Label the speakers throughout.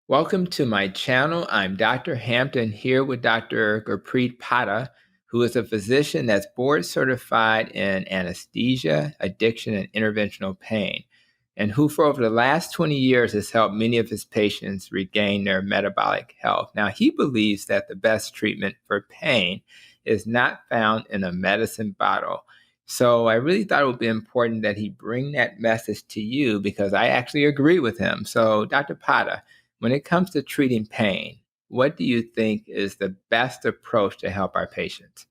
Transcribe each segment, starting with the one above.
Speaker 1: Welcome to my channel. I'm Dr. Hampton here with Dr. Gurpreet Padda, who is a physician that's board certified in anesthesia, addiction, and interventional pain, and who for over the last 20 years has helped many of his patients regain their metabolic health. Now, he believes that the best treatment for pain is not found in a medicine bottle. So I really thought it would be important that he bring that message to you because I actually agree with him. So, Dr. Padda, when it comes to treating pain, what do you think is the best approach to help our patients?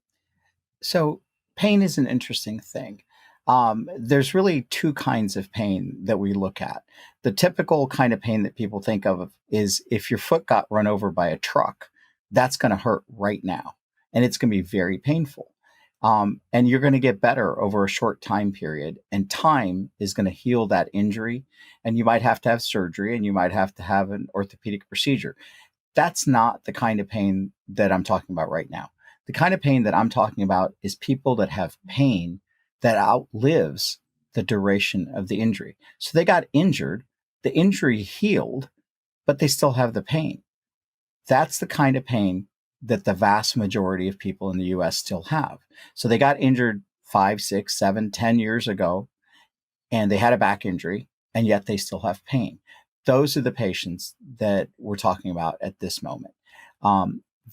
Speaker 2: So pain is an interesting thing. There's really two kinds of pain that we look at. The typical kind of pain that people think of is if your foot got run over by a truck, that's going to hurt right now, and it's going to be very painful. And you're going to get better over a short time period, and time is going to heal that injury. And you might have to have surgery, and you might have to have an orthopedic procedure. That's not the kind of pain that I'm talking about right now. The kind of pain that I'm talking about is people that have pain that outlives the duration of the injury. So they got injured, the injury healed, but they still have the pain. That's the kind of pain that the vast majority of people in the US still have. So they got injured 5, 6, 7, 10 years ago, and they had a back injury, and yet they still have pain. Those are the patients that we're talking about at this moment.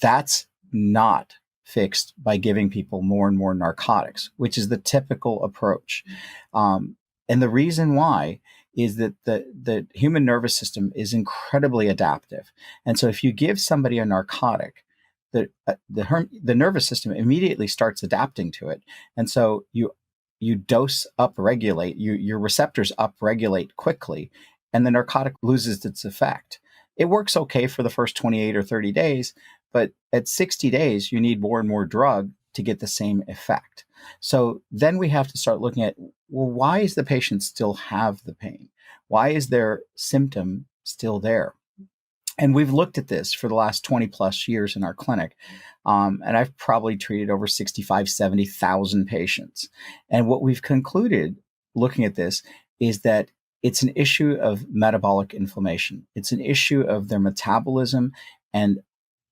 Speaker 2: That's not fixed by giving people more and more narcotics, which is the typical approach. And the reason why is that the human nervous system is incredibly adaptive. And so if you give somebody a narcotic, the nervous system immediately starts adapting to it. And so you dose upregulate, your receptors upregulate quickly, and the narcotic loses its effect. It works okay for the first 28 or 30 days, but at 60 days, you need more and more drug to get the same effect. So then we have to start looking at, well, why is the patient still have the pain? Why is their symptom still there? And we've looked at this for the last 20 plus years in our clinic. And I've probably treated over 65, 70,000 patients. And what we've concluded looking at this is that it's an issue of metabolic inflammation. It's an issue of their metabolism. And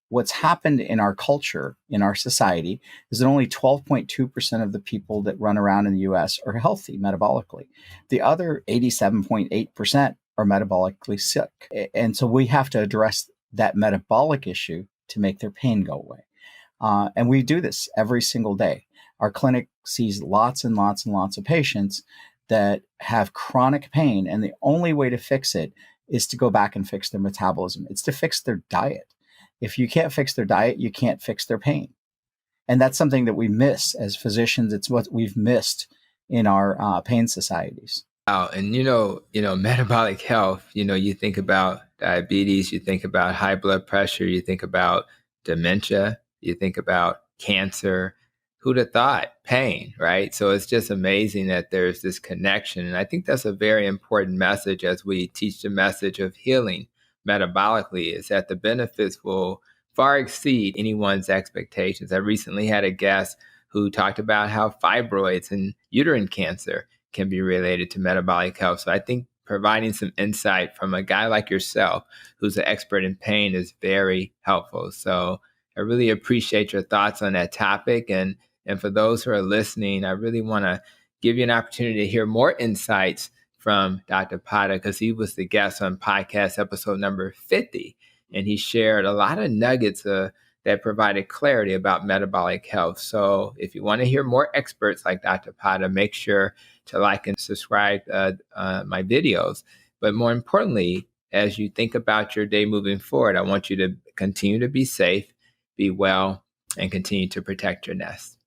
Speaker 2: what's happened in our culture, in our society, is that only 12.2% of the people that run around in the US are healthy metabolically. The other 87.8% are metabolically sick. And so we have to address that metabolic issue to make their pain go away. And we do this every single day. Our clinic sees lots and lots and lots of patients that have chronic pain, and the only way to fix it is to go back and fix their metabolism. It's to fix their diet. If you can't fix their diet, you can't fix their pain. And that's something that we miss as physicians. It's what we've missed in our pain societies.
Speaker 1: Wow. And metabolic health, you think about diabetes, you think about high blood pressure, you think about dementia, you think about cancer. Who'd have thought pain, right? So it's just amazing that there's this connection. And I think that's a very important message as we teach the message of healing metabolically, is that the benefits will far exceed anyone's expectations. I recently had a guest who talked about how fibroids and uterine cancer can be related to metabolic health. So I think providing some insight from a guy like yourself, who's an expert in pain, is very helpful. So I really appreciate your thoughts on that topic. And for those who are listening, I really want to give you an opportunity to hear more insights from Dr. Padda, because he was the guest on podcast episode number 50. And he shared a lot of nuggets that provided clarity about metabolic health. So if you want to hear more experts like Dr. Padda, make sure to like and subscribe my videos. But more importantly, as you think about your day moving forward, I want you to continue to be safe, be well, and continue to protect your nest.